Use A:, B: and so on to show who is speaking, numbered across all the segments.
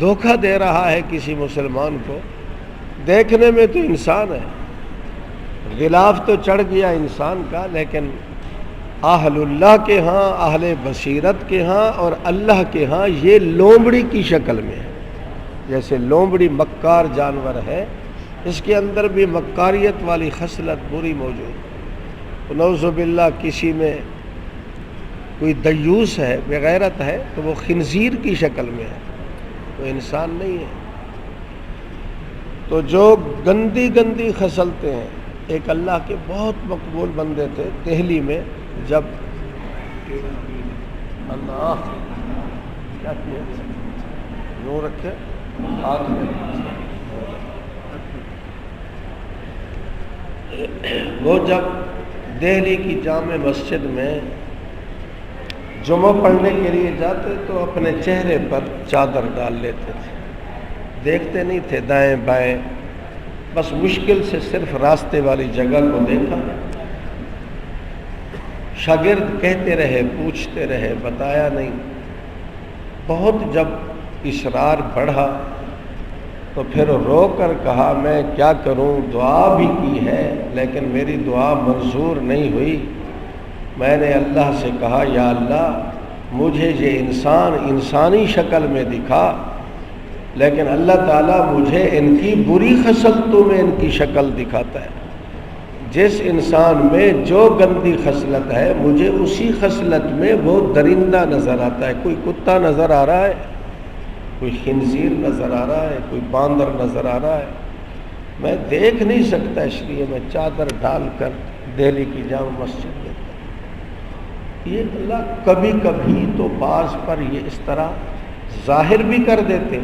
A: دھوکہ دے رہا ہے کسی مسلمان کو، دیکھنے میں تو انسان ہے، غلاف تو چڑھ گیا انسان کا، لیکن اہل اللہ کے ہاں، اہل بصیرت کے ہاں اور اللہ کے ہاں یہ لومڑی کی شکل میں ہے۔ جیسے لومڑی مکار جانور ہے، اس کے اندر بھی مکاریت والی خصلت بری موجود۔ نعوذ باللہ کسی میں کوئی دیوس ہے، بغیرت ہے، تو وہ خنزیر کی شکل میں ہے، تو انسان نہیں ہے۔ تو جو گندی گندی خصلتیں ہیں، ایک اللہ کے بہت مقبول بندے تھے دہلی میں، جب اللہ کیا کیا یوں رکھے ہاتھ میں، وہ جب دہلی کی جامع مسجد میں جمعہ پڑھنے کے لیے جاتے تو اپنے چہرے پر چادر ڈال لیتے تھے، دیکھتے نہیں تھے دائیں بائیں، بس مشکل سے صرف راستے والی جگہ کو دیکھا۔ شاگرد کہتے رہے، پوچھتے رہے، بتایا نہیں۔ بہت جب اصرار بڑھا تو پھر رو کر کہا میں کیا کروں، دعا بھی کی ہے لیکن میری دعا منظور نہیں ہوئی۔ میں نے اللہ سے کہا یا اللہ مجھے یہ انسان انسانی شکل میں دکھا، لیکن اللہ تعالیٰ مجھے ان کی بری خصلتوں میں ان کی شکل دکھاتا ہے۔ جس انسان میں جو گندی خصلت ہے مجھے اسی خصلت میں وہ درندہ نظر آتا ہے۔ کوئی کتا نظر آ رہا ہے، کوئی خنزیر نظر آ رہا ہے، کوئی باندر نظر آ رہا ہے، میں دیکھ نہیں سکتا، اس لیے میں چادر ڈال کر دہلی کی جامع مسجد میں۔ یہ اللہ کبھی کبھی تو بعض پر یہ اس طرح ظاہر بھی کر دیتے،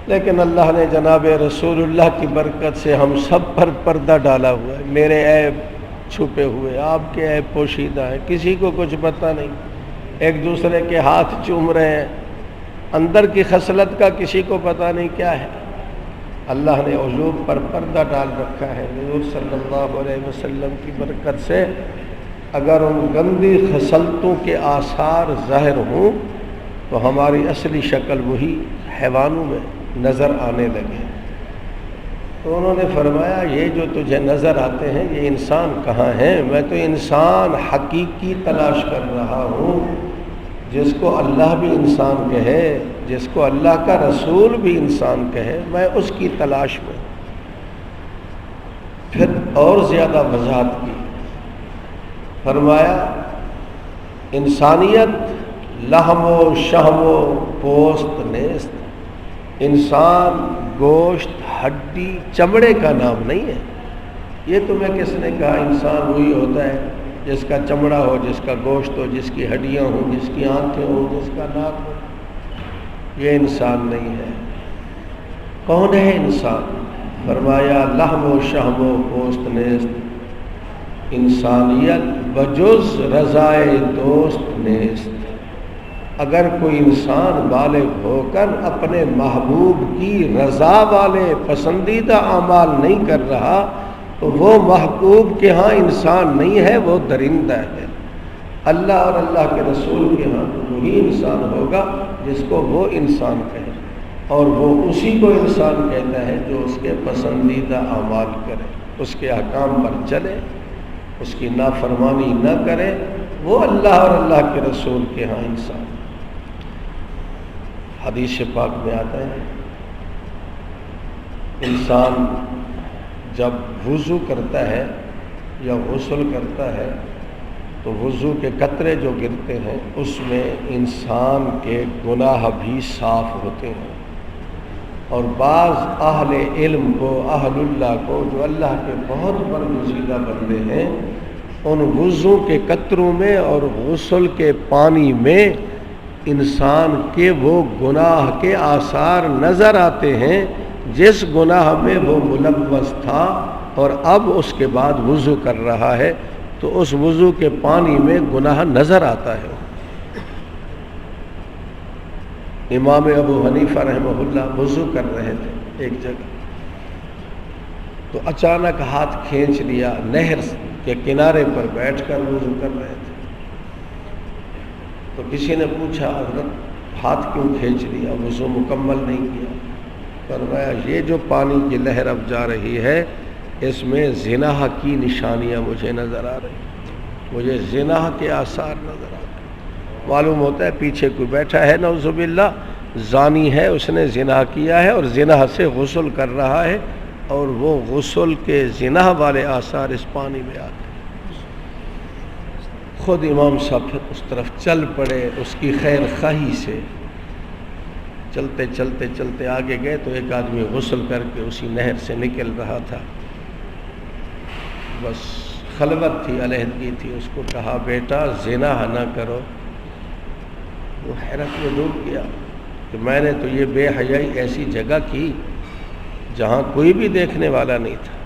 A: لیکن اللہ نے جناب رسول اللہ کی برکت سے ہم سب پر پردہ ڈالا ہوا ہے۔ میرے عیب چھپے ہوئے، آپ کے عیب پوشیدہ ہیں، کسی کو کچھ پتہ نہیں، ایک دوسرے کے ہاتھ چوم رہے ہیں، اندر کی خصلت کا کسی کو پتہ نہیں کیا ہے۔ اللہ نے عیوب پر پردہ ڈال رکھا ہے۔ حضور صلی اللہ علیہ وسلم کی برکت سے اگر ان گندی خصلتوں کے آثار ظاہر ہوں تو ہماری اصلی شکل وہی حیوانوں میں نظر آنے لگے۔ تو انہوں نے فرمایا یہ جو تجھے نظر آتے ہیں یہ انسان کہاں ہیں؟ میں تو انسان حقیقی تلاش کر رہا ہوں، جس کو اللہ بھی انسان کہے، جس کو اللہ کا رسول بھی انسان کہے، میں اس کی تلاش میں۔ پھر اور زیادہ وضاحت کی، فرمایا انسانیت لحم و شحم و پوست نیست، انسان گوشت ہڈی چمڑے کا نام نہیں ہے۔ یہ تمہیں کس نے کہا انسان وہی ہوتا ہے جس کا چمڑا ہو، جس کا گوشت ہو، جس کی ہڈیاں ہوں، جس کی آنکھیں ہوں، جس کا ناک ہو؟ یہ انسان نہیں ہے۔ کون ہے انسان؟ فرمایا لحم و شحم و پوست نیست، انسانیت بجز رضائے دوست نیست۔ اگر کوئی انسان بالغ ہو کر اپنے محبوب کی رضا والے پسندیدہ اعمال نہیں کر رہا تو وہ محبوب کے ہاں انسان نہیں ہے، وہ درندہ ہے۔ اللہ اور اللہ کے رسول کے ہاں وہی انسان ہوگا جس کو وہ انسان کہے، اور وہ اسی کو انسان کہتا ہے جو اس کے پسندیدہ اعمال کرے، اس کے احکام پر چلے، اس کی نافرمانی نہ کرے، وہ اللہ اور اللہ کے رسول کے ہاں انسان۔ حدیث پاک میں آتا ہے انسان جب وضو کرتا ہے یا غسل کرتا ہے تو وضو کے قطرے جو گرتے ہیں اس میں انسان کے گناہ بھی صاف ہوتے ہیں، اور بعض اہل علم کو، اہل اللہ کو، جو اللہ کے بہت برگزیدہ بندے ہیں، ان وضو کے قطروں میں اور غسل کے پانی میں انسان کے وہ گناہ کے آثار نظر آتے ہیں جس گناہ میں وہ ملوث تھا، اور اب اس کے بعد وضو کر رہا ہے تو اس وضو کے پانی میں گناہ نظر آتا ہے۔ امام ابو حنیفہ رحمہ اللہ وضو کر رہے تھے ایک جگہ، تو اچانک ہاتھ کھینچ لیا، نہر کے کنارے پر بیٹھ کر وضو کر رہے تھے، تو کسی نے پوچھا حضرت ہاتھ کیوں کھینچ لیا، وضو مکمل نہیں کیا؟ فرمایا یہ جو پانی کی لہر اب جا رہی ہے اس میں زنا کی نشانیاں مجھے نظر آ رہی، مجھے زنا کے آثار نظر آ رہے۔ معلوم ہوتا ہے پیچھے کوئی بیٹھا ہے نعوذ باللہ، زانی ہے، اس نے زنا کیا ہے اور زنا سے غسل کر رہا ہے، اور وہ غسل کے زنا والے آثار اس پانی میں آتے۔ خود امام صاحب پھر اس طرف چل پڑے، اس کی خیر خواہی سے چلتے چلتے چلتے آگے گئے تو ایک آدمی غسل کر کے اسی نہر سے نکل رہا تھا، بس خلوت تھی، علیحدگی تھی۔ اس کو کہا بیٹا زنا نہ کرو۔ وہ حیرت میں ڈوب گیا کہ میں نے تو یہ بے حیائی ایسی جگہ کی جہاں کوئی بھی دیکھنے والا نہیں تھا،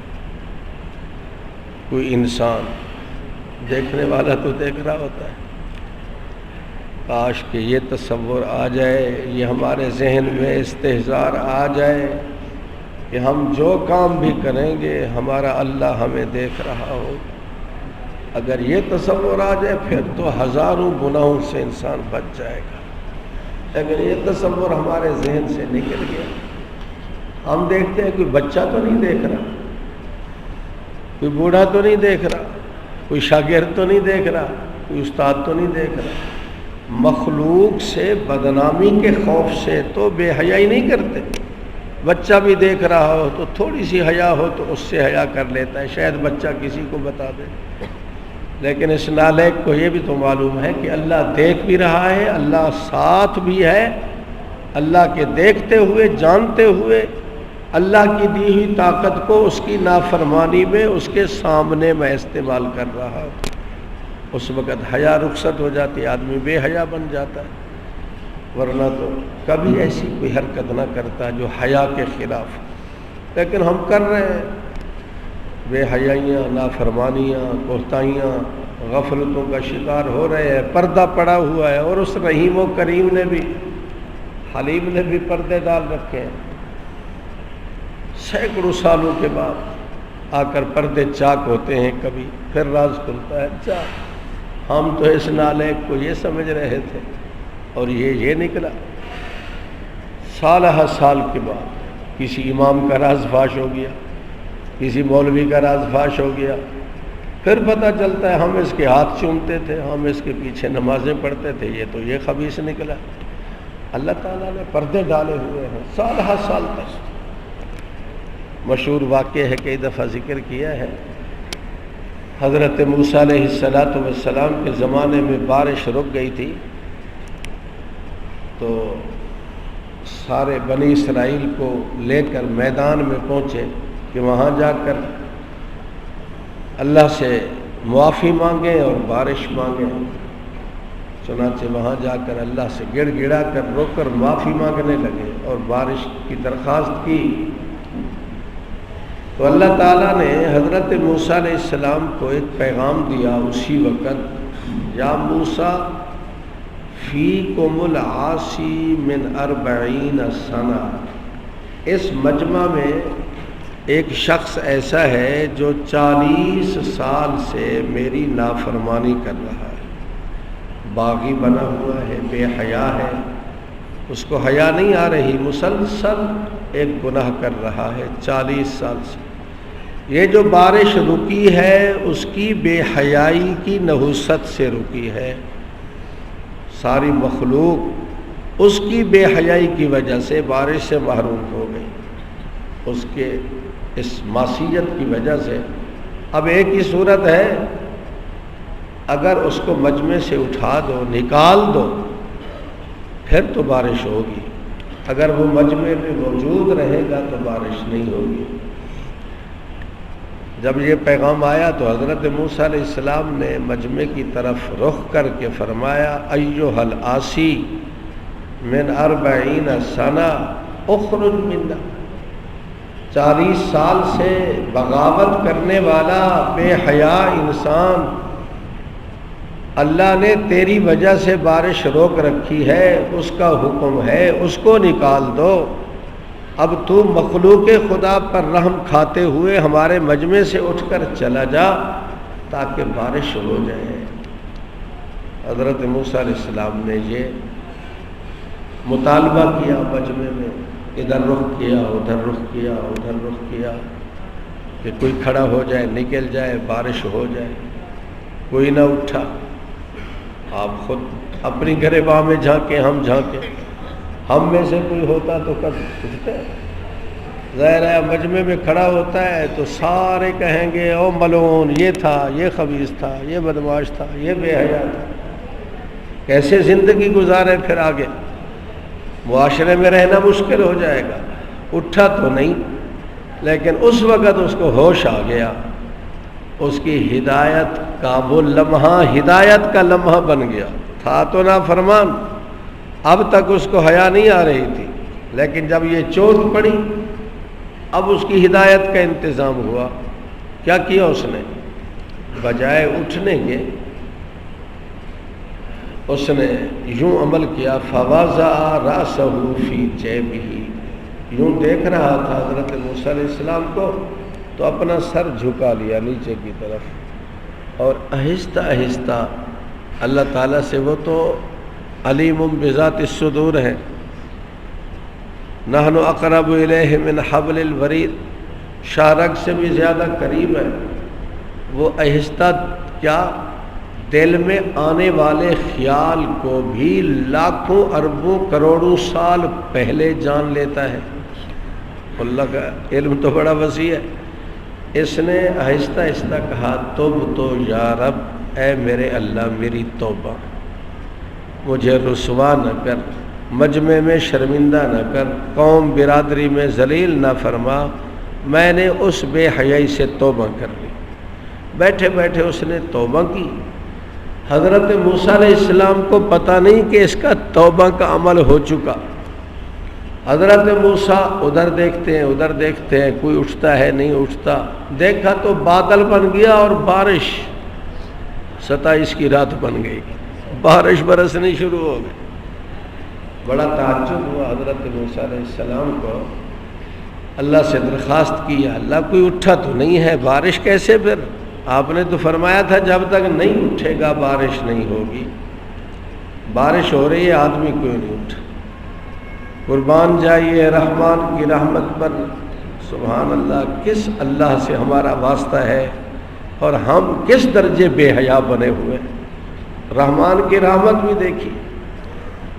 A: کوئی انسان دیکھنے والا تو دیکھ رہا ہوتا ہے۔ کاش کہ یہ تصور آ جائے، یہ ہمارے ذہن میں استحضار آ جائے کہ ہم جو کام بھی کریں گے ہمارا اللہ ہمیں دیکھ رہا ہو۔ اگر یہ تصور آ جائے پھر تو ہزاروں گناہوں سے انسان بچ جائے گا۔ اگر یہ تصور ہمارے ذہن سے نکل گیا، ہم دیکھتے ہیں کوئی بچہ تو نہیں دیکھ رہا، کوئی بوڑھا تو نہیں دیکھ رہا، کوئی شاگرد تو نہیں دیکھ رہا، کوئی استاد تو نہیں دیکھ رہا، مخلوق سے بدنامی کے خوف سے تو بے حیائی نہیں کرتے۔ بچہ بھی دیکھ رہا ہو تو تھوڑی سی حیا ہو تو اس سے حیا کر لیتا ہے، شاید بچہ کسی کو بتا دے۔ لیکن اس نالائق کو یہ بھی تو معلوم ہے کہ اللہ دیکھ بھی رہا ہے، اللہ ساتھ بھی ہے، اللہ کے دیکھتے ہوئے جانتے ہوئے اللہ کی دی ہوئی طاقت کو اس کی نافرمانی میں اس کے سامنے میں استعمال کر رہا ہوں۔ اس وقت حیا رخصت ہو جاتی، آدمی بے حیا بن جاتا ہے، ورنہ تو کبھی ایسی کوئی حرکت نہ کرتا جو حیا کے خلاف۔ لیکن ہم کر رہے ہیں بے حیائیاں، نافرمانیاں، کوتاہیاں، غفلتوں کا شکار ہو رہے ہیں، پردہ پڑا ہوا ہے، اور اس رحیم و کریم نے بھی، حلیم نے بھی پردے ڈال رکھے ہیں۔ سینکڑوں سالوں کے بعد آ کر پردے چاک ہوتے ہیں، کبھی پھر راز کھلتا ہے۔ اچھا ہم تو اس نالائق کو یہ سمجھ رہے تھے اور یہ نکلا۔ سالہ سال کے بعد کسی امام کا راز فاش ہو گیا، کسی مولوی کا راز فاش ہو گیا، پھر پتہ چلتا ہے ہم اس کے ہاتھ چومتے تھے، ہم اس کے پیچھے نمازیں پڑھتے تھے، یہ تو یہ خبیث نکلا۔ اللہ تعالیٰ نے پردے ڈالے ہوئے ہیں سالہ سال تک۔ مشہور واقعہ ہے، کئی دفعہ ذکر کیا ہے، حضرت موسیٰ علیہ السلام کے زمانے میں بارش رک گئی تھی، تو سارے بنی اسرائیل کو لے کر میدان میں پہنچے کہ وہاں جا کر اللہ سے معافی مانگیں اور بارش مانگیں۔ چنانچہ وہاں جا کر اللہ سے گڑ گڑا کر رو کر معافی مانگنے لگے اور بارش کی درخواست کی، تو اللہ تعالیٰ نے حضرت موسیٰ علیہ السلام کو ایک پیغام دیا اسی وقت، یا موسیٰ فیکم العاصی من 40 سنہ، اس مجمع میں ایک شخص ایسا ہے جو 40 سال سے میری نافرمانی کر رہا ہے، باغی بنا ہوا ہے، بے حیا ہے، اس کو حیا نہیں آ رہی، مسلسل ایک گناہ کر رہا ہے 40 سال سے۔ یہ جو بارش رکی ہے اس کی بے حیائی کی نحوست سے رکی ہے، ساری مخلوق اس کی بے حیائی کی وجہ سے بارش سے محروم ہو گئی، اس کے اس معصیت کی وجہ سے۔ اب ایک ہی صورت ہے، اگر اس کو مجمع سے اٹھا دو، نکال دو، پھر تو بارش ہوگی، اگر وہ مجمع میں موجود رہے گا تو بارش نہیں ہوگی۔ جب یہ پیغام آیا تو حضرت موسیٰ علیہ السلام نے مجمع کی طرف رخ کر کے فرمایا، ایھا العاصی من 40 سنہ اخرج منا، 40 سال سے بغاوت کرنے والا بے حیا انسان، اللہ نے تیری وجہ سے بارش روک رکھی ہے، اس کا حکم ہے اس کو نکال دو، اب تو مخلوق خدا پر رحم کھاتے ہوئے ہمارے مجمع سے اٹھ کر چلا جا تاکہ بارش ہو جائے۔ حضرت موسیٰ علیہ السلام نے یہ مطالبہ کیا مجمع میں، ادھر رخ کیا ادھر رخ کیا ادھر رخ کیا کہ کوئی کھڑا ہو جائے، نکل جائے، بارش ہو جائے، کوئی نہ اٹھا۔ آپ خود اپنی گریباں میں جھانکے، ہم جھانکے، ہم میں سے کوئی ہوتا تو کب اٹھتے؟ ظاہر ہے مجمع میں کھڑا ہوتا ہے تو سارے کہیں گے او ملعون، یہ تھا، یہ خبیث تھا، یہ بدمعاش تھا، یہ بے حیا تھا۔ کیسے زندگی گزارے پھر آگے؟ معاشرے میں رہنا مشکل ہو جائے گا۔ اٹھا تو نہیں، لیکن اس وقت اس کو ہوش آ گیا، اس کی ہدایت کا وہ لمحہ ہدایت کا لمحہ بن گیا۔ تھا تو نافرمان، اب تک اس کو حیا نہیں آ رہی تھی، لیکن جب یہ چوٹ پڑی اب اس کی ہدایت کا انتظام ہوا۔ کیا کیا اس نے؟ بجائے اٹھنے کے اس نے یوں عمل کیا، فوضع رأسہ فی جیبہ، یوں دیکھ رہا تھا حضرت موسیٰ علیہ السلام کو تو اپنا سر جھکا لیا نیچے کی طرف، اور آہستہ آہستہ اللہ تعالیٰ سے وہ تو علیم بذات الصدور ہے، نحن اقرب الیہ من حبل الورید، شارک سے بھی زیادہ قریب ہے۔ وہ آہستہ کیا دل میں آنے والے خیال کو بھی لاکھوں اربوں کروڑوں سال پہلے جان لیتا ہے۔ اللہ کا علم تو بڑا وسیع ہے۔ اس نے آہستہ آہستہ کہا توب تو یا رب، اے میرے اللہ میری توبہ، مجھے رسوا نہ کر، مجمع میں شرمندہ نہ کر، قوم برادری میں ذلیل نہ فرما، میں نے اس بے حیائی سے توبہ کر لی۔ بیٹھے بیٹھے اس نے توبہ کی۔ حضرت موسیٰ علیہ السلام کو پتہ نہیں کہ اس کا توبہ کا عمل ہو چکا۔ حضرت موسیٰ ادھر دیکھتے ہیں ادھر دیکھتے ہیں، کوئی اٹھتا ہے نہیں اٹھتا، دیکھا تو بادل بن گیا اور بارش 27 کی رات بن گئی، بارش برسنی شروع ہو گئی۔ بڑا تعجب ہوا حضرت موسیٰ علیہ السلام کو، اللہ سے درخواست کی، اللہ کوئی اٹھا تو نہیں ہے، بارش کیسے پھر؟ آپ نے تو فرمایا تھا جب تک نہیں اٹھے گا بارش نہیں ہوگی۔ بارش ہو رہی ہے، آدمی کوئی نہیں اٹھا۔ قربان جائیے رحمان کی رحمت پر، سبحان اللہ، کس اللہ سے ہمارا واسطہ ہے اور ہم کس درجے بے حیا بنے ہوئے۔ رحمان کی رحمت بھی دیکھی،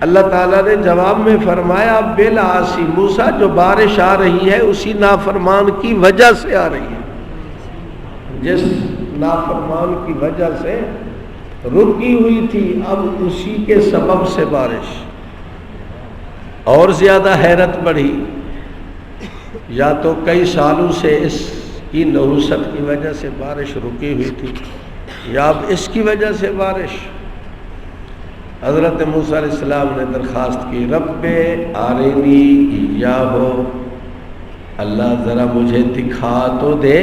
A: اللہ تعالیٰ نے جواب میں فرمایا بالعاصی موسیٰ، جو بارش آ رہی ہے اسی نافرمان کی وجہ سے آ رہی ہے، جس نافرمان کی وجہ سے رکی ہوئی تھی اب اسی کے سبب سے بارش۔ اور زیادہ حیرت بڑھی، یا تو کئی سالوں سے اس کی نحوست کی وجہ سے بارش رکی ہوئی تھی، یا اب اس کی وجہ سے بارش۔ حضرت موسیٰ علیہ السلام نے درخواست کی، رب آرینی ایاہو، اللہ ذرا مجھے دکھا تو دے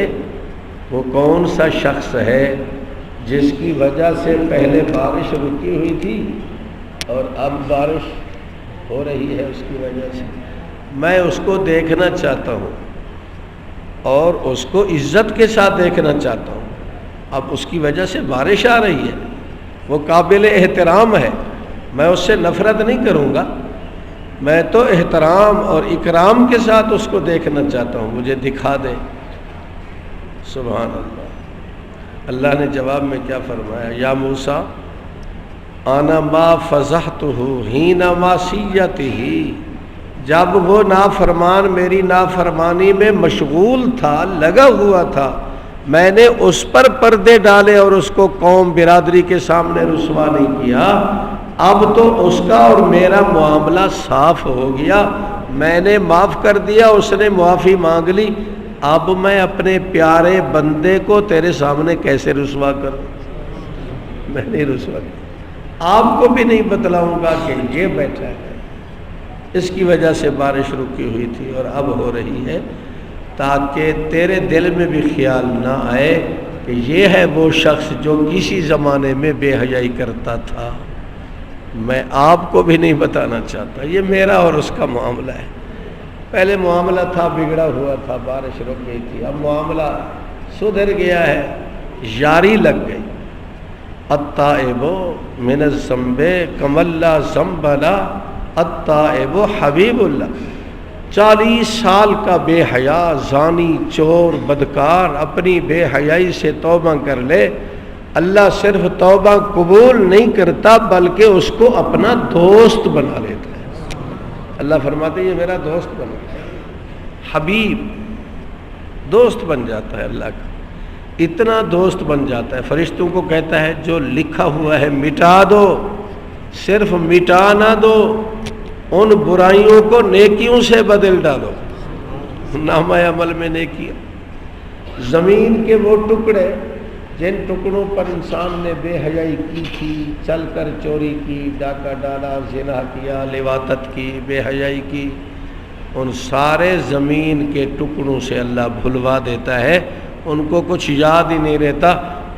A: وہ کون سا شخص ہے جس کی وجہ سے پہلے بارش رکی ہوئی تھی اور اب بارش ہو رہی ہے اس کی وجہ سے۔ میں اس کو دیکھنا چاہتا ہوں اور اس کو عزت کے ساتھ دیکھنا چاہتا ہوں۔ اب اس کی وجہ سے بارش آ رہی ہے، وہ قابل احترام ہے، میں اس سے نفرت نہیں کروں گا، میں تو احترام اور اکرام کے ساتھ اس کو دیکھنا چاہتا ہوں، مجھے دکھا دے۔ سبحان اللہ۔ اللہ نے جواب میں کیا فرمایا، یا موسیٰ انا ما فضحتہ حین معصیتہ، جب وہ نافرمان میری نافرمانی میں مشغول تھا، لگا ہوا تھا، میں نے اس پر پردے ڈالے اور اس کو قوم برادری کے سامنے رسوا نہیں کیا۔ اب تو اس کا اور میرا معاملہ صاف ہو گیا، میں نے معاف کر دیا، اس نے معافی مانگ لی، اب میں اپنے پیارے بندے کو تیرے سامنے کیسے رسوا کروں؟ میں نہیں رسوا کروں، آپ کو بھی نہیں بتلاؤں گا کہ یہ بیٹھا ہے، اس کی وجہ سے بارش رکی ہوئی تھی اور اب ہو رہی ہے، تاکہ تیرے دل میں بھی خیال نہ آئے کہ یہ ہے وہ شخص جو کسی زمانے میں بے حیائی کرتا تھا۔ میں آپ کو بھی نہیں بتانا چاہتا، یہ میرا اور اس کا معاملہ ہے۔ پہلے معاملہ تھا بگڑا ہوا تھا، بارش رک گئی تھی، اب معاملہ سدھر گیا ہے، یاری لگ گئی۔ التائب من الذنب کمن لا ذنب لہ، التائب حبیب اللہ، 40 سال کا بے حیا زانی چور بدکار اپنی بے حیائی سے توبہ کر لے، اللہ صرف توبہ قبول نہیں کرتا بلکہ اس کو اپنا دوست بنا لیتا ہے۔ اللہ فرماتے ہیں یہ میرا دوست بنا، حبیب دوست بن جاتا ہے اللہ کا، اتنا دوست بن جاتا ہے، فرشتوں کو کہتا ہے جو لکھا ہوا ہے مٹا دو، صرف مٹا نہ دو، ان برائیوں کو نیکیوں سے بدل ڈالو، نامہ عمل میں نیکیاں۔ زمین کے وہ ٹکڑے جن ٹکڑوں پر انسان نے بے حیائی کی تھی، چل کر چوری کی، ڈاکہ ڈالا، زنا کیا، لواطت کی، بے حیائی کی، ان سارے زمین کے ٹکڑوں سے اللہ بھلوا دیتا ہے، ان کو کچھ یاد ہی نہیں رہتا،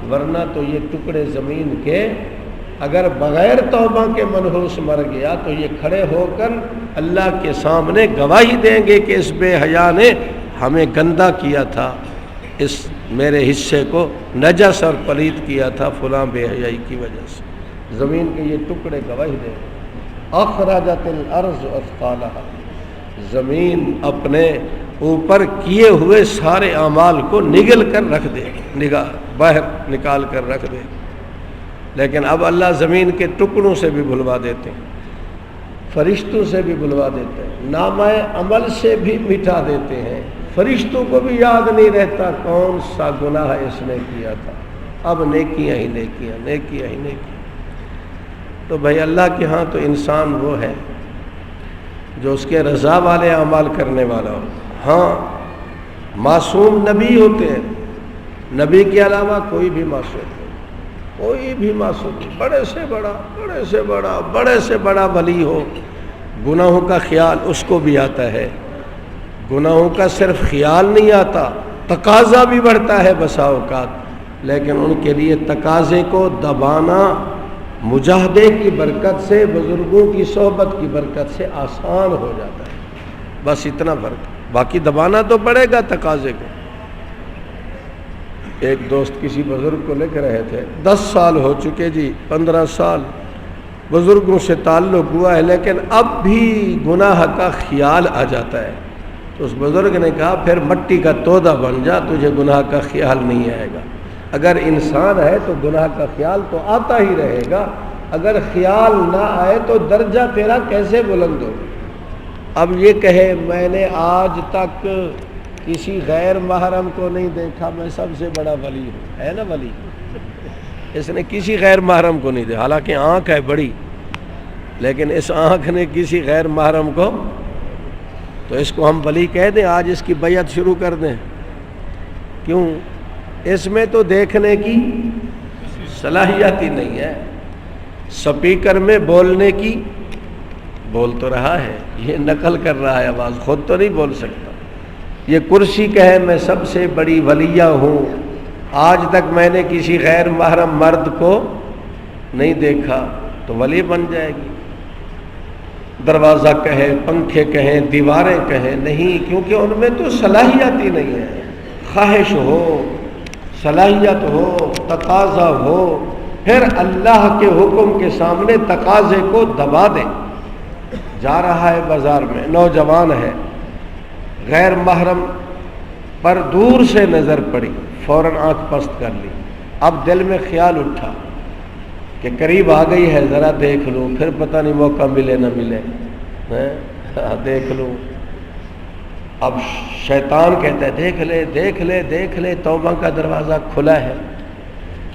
A: ورنہ تو یہ ٹکڑے زمین کے اگر بغیر توبہ کے منحوس مر گیا تو یہ کھڑے ہو کر اللہ کے سامنے گواہی دیں گے کہ اس بے حیا نے ہمیں گندا کیا تھا، اس میرے حصے کو نجس اور پلید کیا تھا فلاں بے حیائی کی وجہ سے۔ زمین کے یہ ٹکڑے گواہی دیں گے۔ اخرجت الارض اثقالها، زمین اپنے اوپر کیے ہوئے سارے اعمال کو نگل کر رکھ دے، نگاہ باہر نکال کر رکھ دے، لیکن اب اللہ زمین کے ٹکڑوں سے بھی بھلوا دیتے ہیں، فرشتوں سے بھی بھلوا دیتے ہیں، نامہ عمل سے بھی مٹا دیتے ہیں، فرشتوں کو بھی یاد نہیں رہتا کون سا گناہ اس نے کیا تھا، اب نیکیاں ہی نیکیاں، نیکیاں ہی نیکیاں۔ تو بھائی اللہ کے ہاں تو انسان وہ ہے جو اس کے رضا والے اعمال کرنے والا ہو۔ ہاں معصوم نبی ہوتے ہیں، نبی کے علاوہ کوئی بھی معصوم نہیں، کوئی بھی معصوم نہیں، بڑے سے بڑا، بڑے سے بڑا، بڑے سے بڑا ولی ہو، گناہوں کا خیال اس کو بھی آتا ہے، گناہوں کا صرف خیال نہیں آتا، تقاضا بھی بڑھتا ہے بسا اوقات، لیکن ان کے لیے تقاضے کو دبانا مجاہدے کی برکت سے، بزرگوں کی صحبت کی برکت سے آسان ہو جاتا ہے، بس اتنا فرق، باقی دبانا تو پڑے گا تقاضے کو۔ ایک دوست کسی بزرگ کو لکھ رہے تھے، 10 سال ہو چکے جی، 15 سال بزرگوں سے تعلق ہوا ہے لیکن اب بھی گناہ کا خیال آ جاتا ہے، تو اس بزرگ نے کہا پھر مٹی کا تودا بن جا، تجھے گناہ کا خیال نہیں آئے گا۔ اگر انسان ہے تو گناہ کا خیال تو آتا ہی رہے گا، اگر خیال نہ آئے تو درجہ تیرا کیسے بلند ہو۔ اب یہ کہے میں نے آج تک کسی غیر محرم کو نہیں دیکھا، میں سب سے بڑا ولی ہوں، ہے نا ولی، اس نے کسی غیر محرم کو نہیں دیکھا، حالانکہ آنکھ ہے بڑی، لیکن اس آنکھ نے کسی غیر محرم کو، تو اس کو ہم ولی کہہ دیں، آج اس کی بیعت شروع کر دیں؟ کیوں؟ اس میں تو دیکھنے کی صلاحیت ہی نہیں ہے، سپیکر میں بولنے کی، بول تو رہا ہے، یہ نقل کر رہا ہے آواز، خود تو نہیں بول سکتا، یہ کرسی کہے میں سب سے بڑی ولیہ ہوں، آج تک میں نے کسی غیر محرم مرد کو نہیں دیکھا، تو ولی بن جائے گی۔ دروازہ کہے، پنکھے کہیں، دیواریں کہیں، نہیں، کیونکہ ان میں تو صلاحیت ہی نہیں ہے، خواہش ہو، صلاحیت ہو، تقاضا ہو، پھر اللہ کے حکم کے سامنے تقاضے کو دبا دے۔ جا رہا ہے بازار میں، نوجوان ہے، غیر محرم پر دور سے نظر پڑی، فوراً آنکھ پست کر لی، اب دل میں خیال اٹھا کہ قریب آ گئی ہے، ذرا دیکھ لوں، پھر پتہ نہیں موقع ملے نہ ملے، دیکھ لوں۔ اب شیطان کہتا ہے دیکھ لے دیکھ لے دیکھ لے، توبہ کا دروازہ کھلا ہے،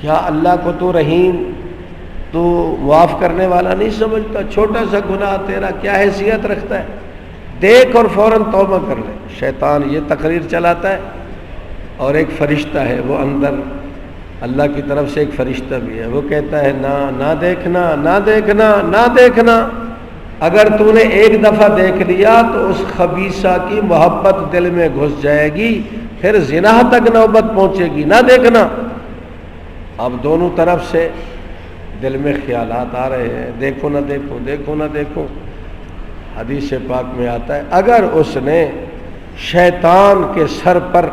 A: کیا اللہ کو تو رحیم، تو معاف کرنے والا نہیں سمجھتا؟ چھوٹا سا گناہ تیرا کیا حیثیت رکھتا ہے، دیکھ اور فوراً توبہ کر لے۔ شیطان یہ تقریر چلاتا ہے، اور ایک فرشتہ ہے وہ اندر، اللہ کی طرف سے ایک فرشتہ بھی ہے، وہ کہتا ہے نہ دیکھنا، نہ دیکھنا، نہ دیکھنا، اگر تو نے ایک دفعہ دیکھ لیا تو اس خبیثہ کی محبت دل میں گھس جائے گی، پھر زنا تک نوبت پہنچے گی، نہ دیکھنا۔ اب دونوں طرف سے دل میں خیالات آ رہے ہیں، دیکھو نہ دیکھو، دیکھو نہ دیکھو۔ حدیث پاک میں آتا ہے اگر اس نے شیطان کے سر پر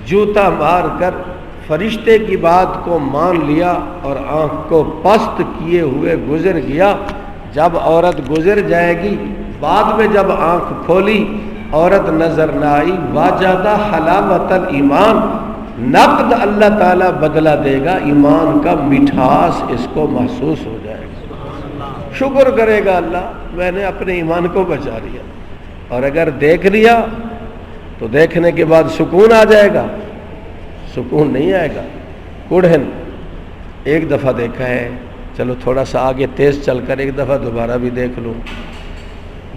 A: جوتا مار کر فرشتے کی بات کو مان لیا اور آنکھ کو پست کیے ہوئے گزر گیا، جب عورت گزر جائے گی، بعد میں جب آنکھ کھولی عورت نظر نہ آئی، واجدہ حلاوت الایمان، نقد اللہ تعالیٰ بدلہ دے گا، ایمان کا مٹھاس اس کو محسوس ہو جائے گا، شکر کرے گا اللہ میں نے اپنے ایمان کو بچا لیا۔ اور اگر دیکھ لیا تو دیکھنے کے بعد سکون آ جائے گا، سکون نہیں آئے گا۔ کڑھن ایک دفعہ دیکھا ہے، چلو تھوڑا سا آگے تیز چل کر ایک دفعہ دوبارہ بھی دیکھ لوں،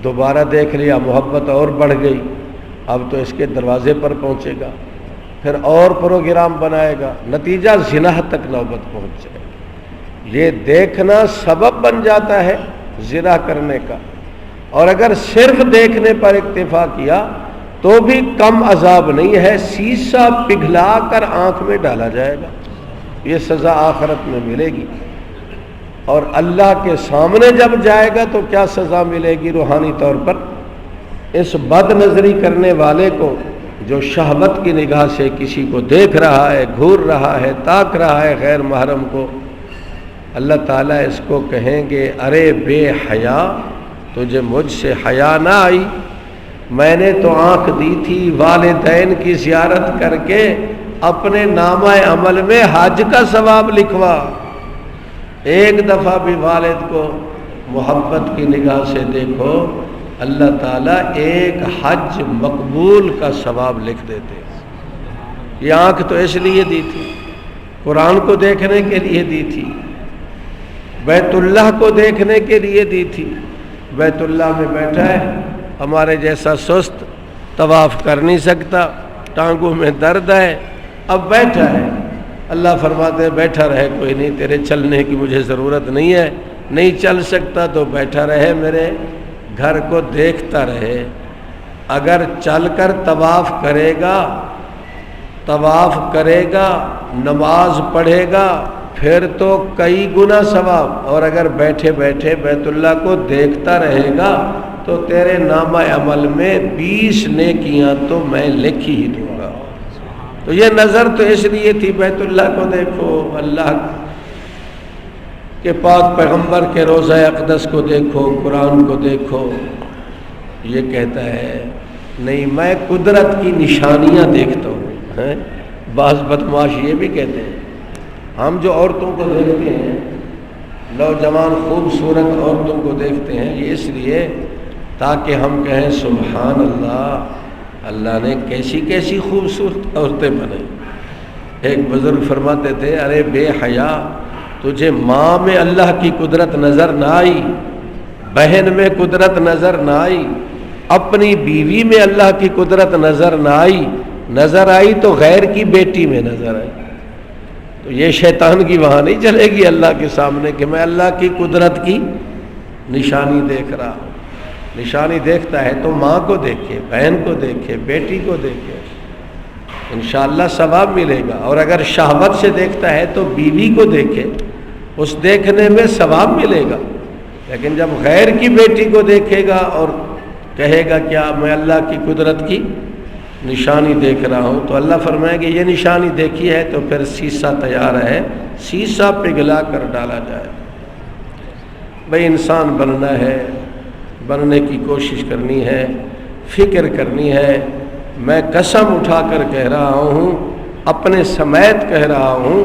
A: دوبارہ دیکھ لیا، محبت اور بڑھ گئی، اب تو اس کے دروازے پر پہنچے گا، پھر اور پروگرام بنائے گا، نتیجہ زنا تک نوبت پہنچ جائے گی۔ یہ دیکھنا سبب بن جاتا ہے زنا کرنے کا، اور اگر صرف دیکھنے پر اکتفا کیا تو بھی کم عذاب نہیں ہے، سیسا پگھلا کر آنکھ میں ڈالا جائے گا، یہ سزا آخرت میں ملے گی۔ اور اللہ کے سامنے جب جائے گا تو کیا سزا ملے گی روحانی طور پر؟ اس بد نظری کرنے والے کو جو شہوت کی نگاہ سے کسی کو دیکھ رہا ہے، گھور رہا ہے، تاک رہا ہے غیر محرم کو، اللہ تعالیٰ اس کو کہیں گے ارے بے حیا، تجھے مجھ سے حیا نہ آئی؟ میں نے تو آنکھ دی تھی والدین کی زیارت کر کے اپنے نامہ عمل میں حج کا ثواب لکھوا۔ ایک دفعہ بھی والد کو محبت کی نگاہ سے دیکھو، اللہ تعالیٰ ایک حج مقبول کا ثواب لکھ دیتے۔ یہ آنکھ تو اس لیے دی تھی، قرآن کو دیکھنے کے لیے دی تھی، بیت اللہ کو دیکھنے کے لیے دی تھی۔ بیت اللہ میں بیٹھا ہے، ہمارے جیسا سست، طواف کر نہیں سکتا، ٹانگوں میں درد ہے، اب بیٹھا ہے، اللہ فرماتے ہیں بیٹھا رہے، کوئی نہیں، تیرے چلنے کی مجھے ضرورت نہیں ہے، نہیں چل سکتا تو بیٹھا رہے، میرے گھر کو دیکھتا رہے۔ اگر چل کر طواف کرے گا، نماز پڑھے گا، پھر تو کئی گنا ثواب، اور اگر بیٹھے بیٹھے بیت اللہ کو دیکھتا رہے گا تو تیرے نامہ عمل میں 20 نیکیاں تو میں لکھ ہی دوں گا۔ تو یہ نظر تو اس لیے تھی بیت اللہ کو دیکھو، اللہ کہ پاک پیغمبر کے روضہ اقدس کو دیکھو، قرآن کو دیکھو۔ یہ کہتا ہے نہیں، میں قدرت کی نشانیاں دیکھتا ہوں۔ بعض بدماش یہ بھی کہتے ہیں ہم جو عورتوں کو دیکھتے ہیں، نوجوان خوبصورت عورتوں کو دیکھتے ہیں، یہ اس لیے تاکہ ہم کہیں سبحان اللہ، اللہ نے کیسی کیسی خوبصورت عورتیں بنائی۔ ایک بزرگ فرماتے تھے ارے بے حیا، تجھے ماں میں اللہ کی قدرت نظر نہ آئی، بہن میں قدرت نظر نہ آئی، اپنی بیوی میں اللہ کی قدرت نظر نہ آئی، نظر آئی تو غیر کی بیٹی میں نظر آئی۔ تو یہ شیطان کی وہاں نہیں چلے گی اللہ کے سامنے کہ میں اللہ کی قدرت کی نشانی دیکھ رہا ہوں۔ نشانی دیکھتا ہے تو ماں کو دیکھے، بہن کو دیکھے، بیٹی کو دیکھے، انشاءاللہ ثواب ملے گا۔ اور اگر شہوت سے دیکھتا ہے تو بیوی کو دیکھے، اس دیکھنے میں ثواب ملے گا۔ لیکن جب غیر کی بیٹی کو دیکھے گا اور کہے گا کیا میں اللہ کی قدرت کی نشانی دیکھ رہا ہوں، تو اللہ فرمائے کہ یہ نشانی دیکھی ہے تو پھر سیسا تیار ہے، سیسا پگھلا کر ڈالا جائے۔ بھئی انسان بننا ہے، بننے کی کوشش کرنی ہے، فکر کرنی ہے۔ میں قسم اٹھا کر کہہ رہا ہوں، اپنے سمیت کہہ رہا ہوں،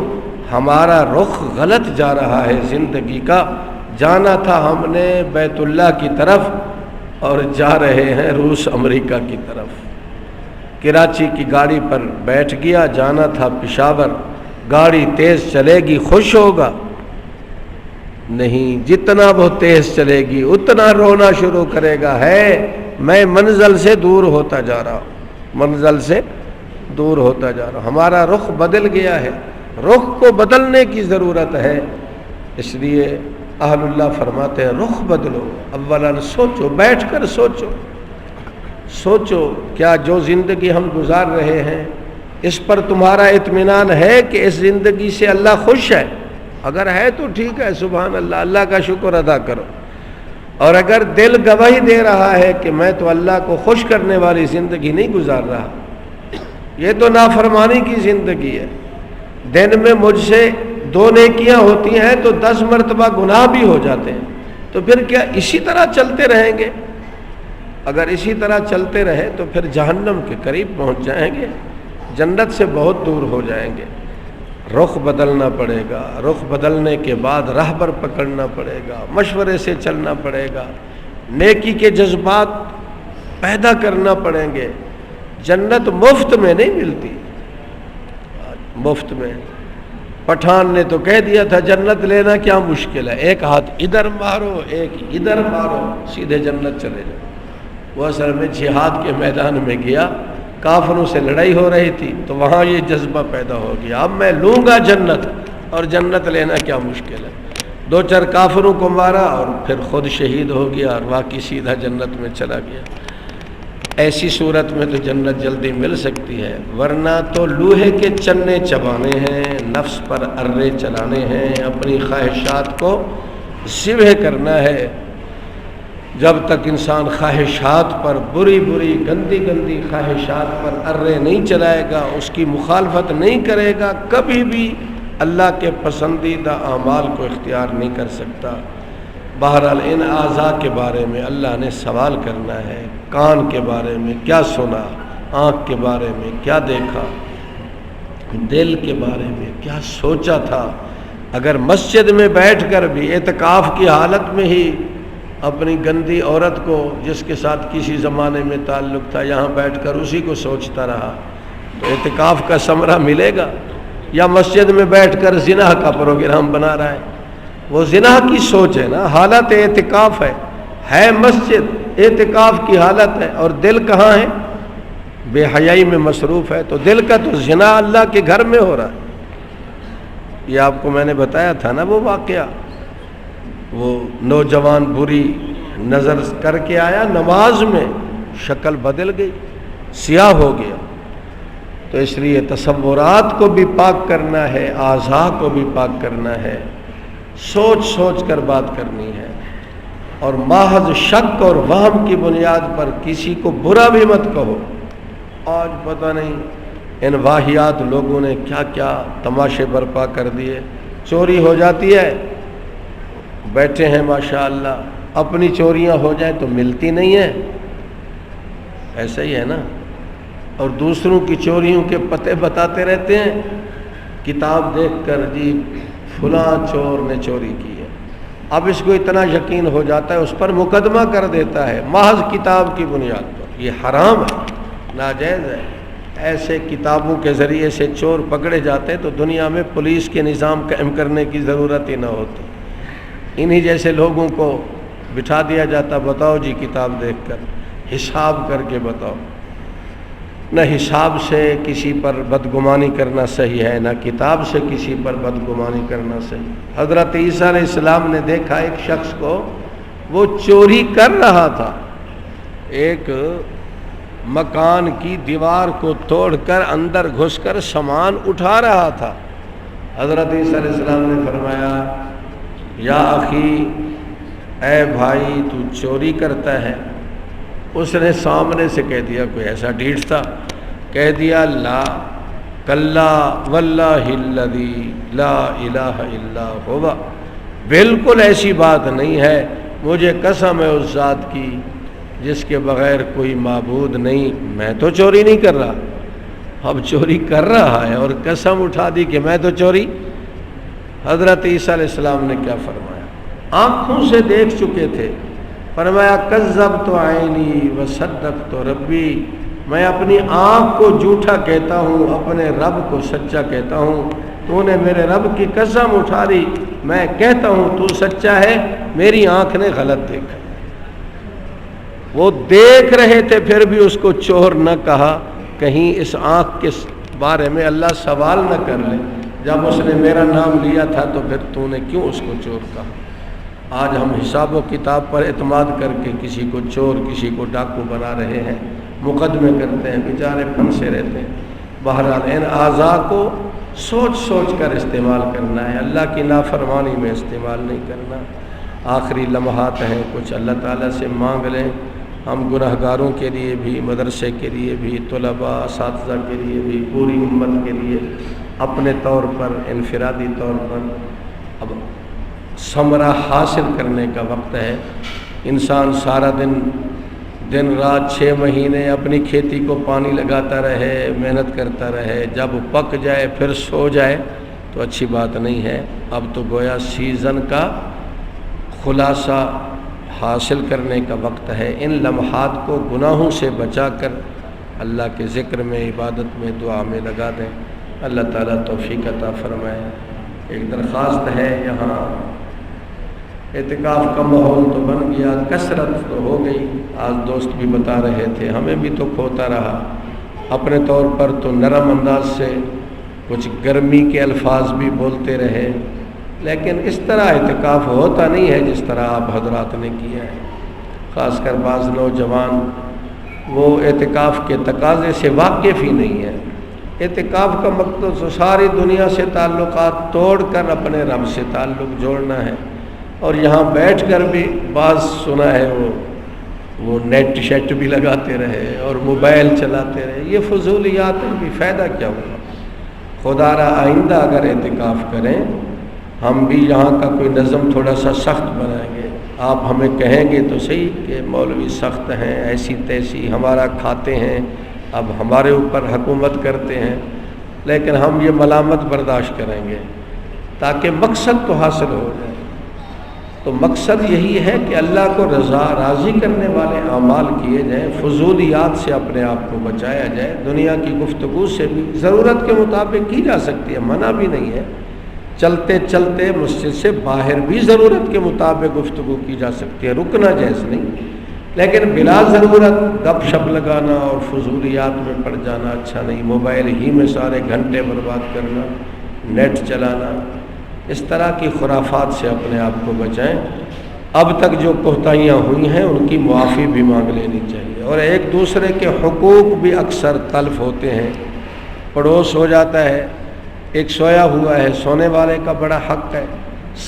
A: ہمارا رخ غلط جا رہا ہے زندگی کا۔ جانا تھا ہم نے بیت اللہ کی طرف اور جا رہے ہیں روس امریکہ کی طرف۔ کراچی کی گاڑی پر بیٹھ گیا، جانا تھا پشاور، گاڑی تیز چلے گی خوش ہوگا؟ نہیں، جتنا وہ تیز چلے گی اتنا رونا شروع کرے گا، ہے میں منزل سے دور ہوتا جا رہا ہوں، منزل سے دور ہوتا جا رہا ہوں۔ ہمارا رخ بدل گیا ہے، رخ کو بدلنے کی ضرورت ہے۔ اس لیے اہل اللہ فرماتے ہیں رخ بدلو، اولاً سوچو، بیٹھ کر سوچو، سوچو کیا جو زندگی ہم گزار رہے ہیں اس پر تمہارا اطمینان ہے کہ اس زندگی سے اللہ خوش ہے؟ اگر ہے تو ٹھیک ہے، سبحان اللہ، اللہ کا شکر ادا کرو۔ اور اگر دل گواہی دے رہا ہے کہ میں تو اللہ کو خوش کرنے والی زندگی نہیں گزار رہا، یہ تو نافرمانی کی زندگی ہے، دن میں مجھ سے 2 نیکیاں ہوتی ہیں تو 10 مرتبہ گناہ بھی ہو جاتے ہیں، تو پھر کیا اسی طرح چلتے رہیں گے؟ اگر اسی طرح چلتے رہے تو پھر جہنم کے قریب پہنچ جائیں گے، جنت سے بہت دور ہو جائیں گے۔ رخ بدلنا پڑے گا، رخ بدلنے کے بعد راہبر پکڑنا پڑے گا، مشورے سے چلنا پڑے گا، نیکی کے جذبات پیدا کرنا پڑیں گے۔ جنت مفت میں نہیں ملتی، مفت میں۔ پٹھان نے تو کہہ دیا تھا جنت لینا کیا مشکل ہے، ایک ہاتھ ادھر مارو ایک ادھر مارو سیدھے جنت چلے جاؤ۔ وہ اصل میں جہاد کے میدان میں گیا، کافروں سے لڑائی ہو رہی تھی تو وہاں یہ جذبہ پیدا ہو گیا، اب میں لوں گا جنت، اور جنت لینا کیا مشکل ہے۔ دو چار کافروں کو مارا اور پھر خود شہید ہو گیا اور واقعی سیدھا جنت میں چلا گیا۔ ایسی صورت میں تو جنت جلدی مل سکتی ہے، ورنہ تو لوہے کے چنے چبانے ہیں، نفس پر ارے چلانے ہیں، اپنی خواہشات کو ذبح کرنا ہے۔ جب تک انسان خواہشات پر بری بری گندی گندی خواہشات پر ارے نہیں چلائے گا، اس کی مخالفت نہیں کرے گا، کبھی بھی اللہ کے پسندیدہ اعمال کو اختیار نہیں کر سکتا۔ بہرحال ان اعضاء کے بارے میں اللہ نے سوال کرنا ہے، کان کے بارے میں کیا سنا، آنکھ کے بارے میں کیا دیکھا، دل کے بارے میں کیا سوچا تھا۔ اگر مسجد میں بیٹھ کر بھی اعتکاف کی حالت میں ہی اپنی گندی عورت کو جس کے ساتھ کسی زمانے میں تعلق تھا یہاں بیٹھ کر اسی کو سوچتا رہا تو اعتکاف کا ثمرہ ملے گا؟ یا مسجد میں بیٹھ کر زنا کا پروگرام بنا رہا ہے؟ وہ زنا کی سوچ ہے نا، حالت اعتکاف ہے مسجد اعتکاف کی حالت ہے، اور دل کہاں ہے؟ بے حیائی میں مصروف ہے۔ تو دل کا تو زنا اللہ کے گھر میں ہو رہا ہے۔ یہ آپ کو میں نے بتایا تھا نا وہ واقعہ، وہ نوجوان بری نظر کر کے آیا نماز میں، شکل بدل گئی، سیاہ ہو گیا۔ تو اس لیے تصورات کو بھی پاک کرنا ہے، اعضاء کو بھی پاک کرنا ہے، سوچ سوچ کر بات کرنی ہے، اور محض شک اور وہم کی بنیاد پر کسی کو برا بھی مت کہو۔ آج پتہ نہیں ان واہیات لوگوں نے کیا کیا تماشے برپا کر دیے۔ چوری ہو جاتی ہے، بیٹھے ہیں ماشاءاللہ، اپنی چوریاں ہو جائیں تو ملتی نہیں ہیں، ایسا ہی ہے نا، اور دوسروں کی چوریوں کے پتے بتاتے رہتے ہیں، کتاب دیکھ کر جی فلاں چور نے چوری کی ہے، اب اس کو اتنا یقین ہو جاتا ہے اس پر مقدمہ کر دیتا ہے محض کتاب کی بنیاد پر۔ یہ حرام ہے، ناجائز ہے۔ ایسے کتابوں کے ذریعے سے چور پکڑے جاتے تو دنیا میں پولیس کے نظام قائم کرنے کی ضرورت ہی نہ ہوتی، انہی جیسے لوگوں کو بٹھا دیا جاتا، بتاؤ جی کتاب دیکھ کر، حساب کر کے بتاؤ۔ نہ حساب سے کسی پر بدگمانی کرنا صحیح ہے، نہ کتاب سے کسی پر بدگمانی کرنا صحیح۔ حضرت عیسیٰ علیہ السلام نے دیکھا ایک شخص کو، وہ چوری کر رہا تھا، ایک مکان کی دیوار کو توڑ کر اندر گھس کر سامان اٹھا رہا تھا۔ حضرت عیسیٰ علیہ السلام نے فرمایا یا اخی، اے بھائی تو چوری کرتا ہے؟ اس نے سامنے سے کہہ دیا، کوئی ایسا ڈھیٹ تھا، کہہ دیا لا کلا واللہ الذی لا الہ الا هو، بالکل ایسی بات نہیں ہے، مجھے قسم ہے اس ذات کی جس کے بغیر کوئی معبود نہیں، میں تو چوری نہیں کر رہا۔ اب چوری کر رہا ہے اور قسم اٹھا دی کہ میں تو چوری۔ حضرت عیسیٰ علیہ السلام نے کیا فرمایا؟ آنکھوں سے دیکھ چکے تھے، فرمایا کذبت عینی وصدقت ربی، میں اپنی آنکھ کو جھوٹا کہتا ہوں، اپنے رب کو سچا کہتا ہوں، تو نے میرے رب کی قسم اٹھا لی، میں کہتا ہوں تو سچا ہے، میری آنکھ نے غلط دیکھا۔ وہ دیکھ رہے تھے پھر بھی اس کو چور نہ کہا، کہیں اس آنکھ کے بارے میں اللہ سوال نہ کر لے، جب اس نے میرا نام لیا تھا تو پھر تو نے کیوں اس کو چور کہا۔ آج ہم حساب و کتاب پر اعتماد کر کے کسی کو چور کسی کو ڈاکو بنا رہے ہیں، مقدمے کرتے ہیں، بیچارے پھنسے رہتے ہیں۔ بہرحال ان اعضاء کو سوچ سوچ کر استعمال کرنا ہے، اللہ کی نافرمانی میں استعمال نہیں کرنا۔ آخری لمحات ہیں، کچھ اللہ تعالیٰ سے مانگ لیں، ہم گناہگاروں کے لیے بھی، مدرسے کے لیے بھی، طلباء اساتذہ کے لیے بھی، پوری امت کے لیے، اپنے طور پر انفرادی طور پر۔ اب ثمرہ حاصل کرنے کا وقت ہے۔ انسان سارا دن رات 6 مہینے اپنی کھیتی کو پانی لگاتا رہے، محنت کرتا رہے، جب پک جائے پھر سو جائے تو اچھی بات نہیں ہے۔ اب تو گویا سیزن کا خلاصہ حاصل کرنے کا وقت ہے۔ ان لمحات کو گناہوں سے بچا کر اللہ کے ذکر میں، عبادت میں، دعا میں لگا دیں۔ اللہ تعالیٰ توفیق عطا فرمائے۔ ایک درخواست ہے، یہاں اعتکاف کا ماحول تو بن گیا، کثرت تو ہو گئی، آج دوست بھی بتا رہے تھے، ہمیں بھی تو کھوتا رہا۔ اپنے طور پر تو نرم انداز سے کچھ گرمی کے الفاظ بھی بولتے رہے، لیکن اس طرح اعتکاف ہوتا نہیں ہے جس طرح آپ حضرات نے کیا ہے۔ خاص کر بعض نوجوان وہ اعتکاف کے تقاضے سے واقف ہی نہیں ہے۔ اعتکاف کا مقصد تو ساری دنیا سے تعلقات توڑ کر اپنے رب سے تعلق جوڑنا ہے، اور یہاں بیٹھ کر بھی بعض سنا ہے وہ نیٹ شیٹ بھی لگاتے رہے اور موبائل چلاتے رہے۔ یہ فضولیات ہیں، بھی فائدہ کیا ہوگا؟ خدا را آئندہ اگر اعتکاف کریں، ہم بھی یہاں کا کوئی نظم تھوڑا سا سخت بنائیں گے۔ آپ ہمیں کہیں گے تو صحیح کہ مولوی سخت ہیں، ایسی تیسی ہمارا کھاتے ہیں، اب ہمارے اوپر حکومت کرتے ہیں، لیکن ہم یہ ملامت برداشت کریں گے تاکہ مقصد تو حاصل ہو جائے۔ تو مقصد یہی ہے کہ اللہ کو راضی کرنے والے اعمال کیے جائیں، فضولیات سے اپنے آپ کو بچایا جائے۔ دنیا کی گفتگو سے بھی ضرورت کے مطابق کی جا سکتی ہے، منع بھی نہیں ہے۔ چلتے چلتے مسجد سے باہر بھی ضرورت کے مطابق گفتگو کی جا سکتی ہے، رکنا جائز نہیں، لیکن بلا ضرورت گپ شپ لگانا اور فضولیات میں پڑ جانا اچھا نہیں۔ موبائل ہی میں سارے گھنٹے برباد کرنا، نیٹ چلانا، اس طرح کی خرافات سے اپنے آپ کو بچائیں۔ اب تک جو کوتاہیاں ہوئی ہیں ان کی معافی بھی مانگ لینی چاہیے، اور ایک دوسرے کے حقوق بھی اکثر تلف ہوتے ہیں۔ پڑوس ہو جاتا ہے، ایک سویا ہوا ہے، سونے والے کا بڑا حق ہے،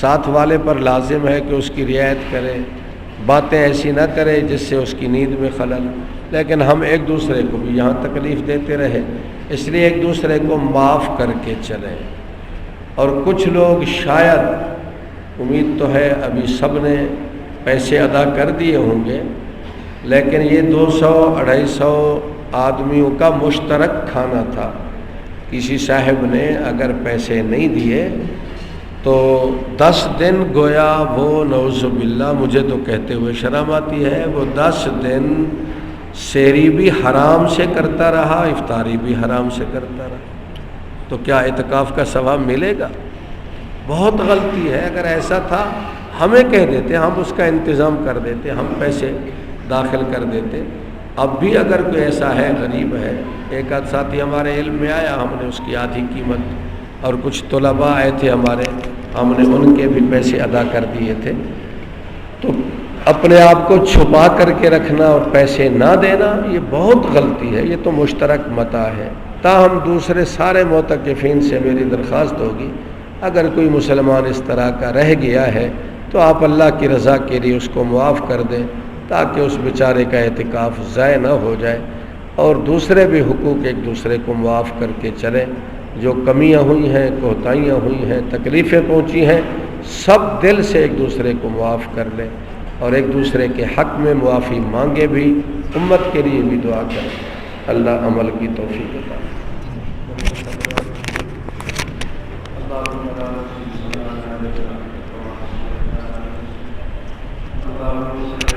A: ساتھ والے پر لازم ہے کہ اس کی رعایت کرے، باتیں ایسی نہ کرے جس سے اس کی نیند میں خلل، لیکن ہم ایک دوسرے کو بھی یہاں تکلیف دیتے رہے۔ اس لیے ایک دوسرے کو معاف کر کے چلیں۔ اور کچھ لوگ شاید، امید تو ہے ابھی سب نے پیسے ادا کر دیے ہوں گے، لیکن یہ 200-250 آدمیوں کا مشترک کھانا تھا۔ کسی صاحب نے اگر پیسے نہیں دیے تو 10 دن گویا وہ، نعوذ باللہ، مجھے تو کہتے ہوئے شرم آتی ہے، وہ 10 دن سحری بھی حرام سے کرتا رہا، افطاری بھی حرام سے کرتا رہا۔ تو کیا اعتکاف کا ثواب ملے گا؟ بہت غلطی ہے۔ اگر ایسا تھا ہمیں کہہ دیتے، ہم اس کا انتظام کر دیتے، ہم پیسے داخل کر دیتے۔ اب بھی اگر کوئی ایسا ہے، غریب ہے، ایک آدھ ساتھی ہمارے علم میں آیا، ہم نے اس کی آدھی قیمت، اور کچھ طلباء آئے تھے ہمارے، ہم نے ان کے بھی پیسے ادا کر دیے تھے۔ تو اپنے آپ کو چھپا کر کے رکھنا اور پیسے نہ دینا، یہ بہت غلطی ہے، یہ تو مشترک متاع ہے۔ تاہم دوسرے سارے معتکفین سے میری درخواست ہوگی، اگر کوئی مسلمان اس طرح کا رہ گیا ہے تو آپ اللہ کی رضا کے لیے اس کو معاف کر دیں، تاکہ اس بیچارے کا اعتکاف ضائع نہ ہو جائے، اور دوسرے بھی حقوق ایک دوسرے کو معاف کر کے چلیں۔ جو کمیاں ہوئی ہیں، کوتاہیاں ہوئی ہیں، تکلیفیں پہنچی ہیں، سب دل سے ایک دوسرے کو معاف کر لیں، اور ایک دوسرے کے حق میں معافی مانگے بھی، امت کے لیے بھی دعا کریں۔ اللہ عمل کی توفیق عطا فرمائے۔ اللهم